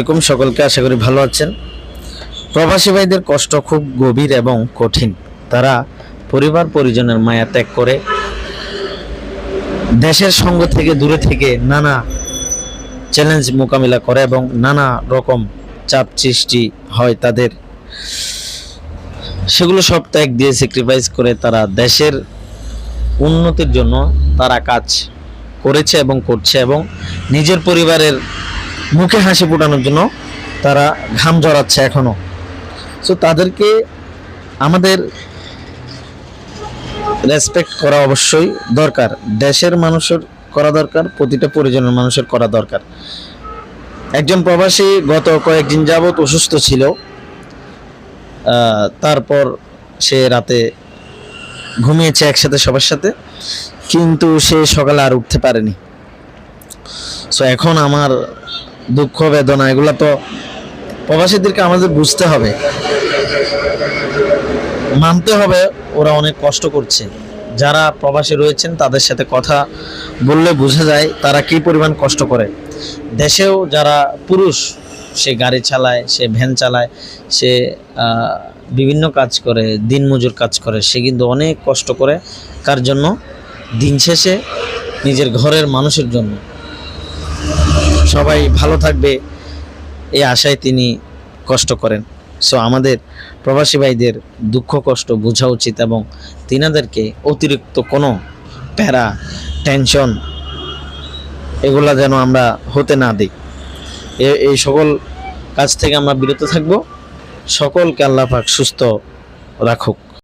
আলাইকুম সকলকে, আশা করি ভালো আছেন। প্রবাসী ভাইদের কষ্ট খুব গভীর এবং কঠিন। তারা পরিবার পরিজনের মায়া ত্যাগ করে দেশের সঙ্গ থেকে দূরে থেকে নানা চ্যালেঞ্জ মোকাবিলা করে এবং নানা রকম চাপ সৃষ্টি হয় তাদের, সেগুলো সব ত্যাগ দিয়ে স্যাক্রিফাইস করে তারা দেশের উন্নতির জন্য তারা কাজ করেছে এবং করছে এবং নিজের পরিবারের মুখে হাসি ফোটানোর জন্য তারা ঘাম ঝরাচ্ছে এখনো। সো তাদেরকে আমাদের রেসপেক্ট করা অবশ্যই দরকার, দেশের মানুষের করা দরকার, প্রতিটা পরিজনের মানুষের করা দরকার। একজন প্রবাসী গত কয়েকদিন যাবৎ অসুস্থ ছিল, তারপর সে রাতে ঘুমিয়েছে একসাথে সবার সাথে, কিন্তু সে সকালে আর উঠতে পারেনি। সো এখন আমার দুঃখ বেদনা এগুলো তো প্রবাসীদেরকে আমাদের বুঝতে হবে, মানতে হবে ওরা অনেক কষ্ট করছে। যারা প্রবাসী রয়েছেন তাদের সাথে কথা বললে বোঝা যায় তারা কী পরিমাণ কষ্ট করে। দেশেও যারা পুরুষ, সে গাড়ি চালায়, সে ভ্যান চালায়, সে বিভিন্ন কাজ করে, দিনমজুর কাজ করে, সে কিন্তু অনেক কষ্ট করে। কার জন্য? দিন শেষে নিজের ঘরের মানুষের জন্য। সবাই ভালো থাকবে এই আশায় তিনি কষ্ট করেন। সো আমাদের প্রবাসী ভাইদের দুঃখ কষ্ট বোঝা উচিত এবং তিনাদেরকে অতিরিক্ত কোনো প্যারা, টেনশন এগুলা যেন আমরা হতে না দিই। এই সকল কাজ থেকে আমরা বিরত থাকব। সকলকে আল্লাহ পাক সুস্থ রাখুক।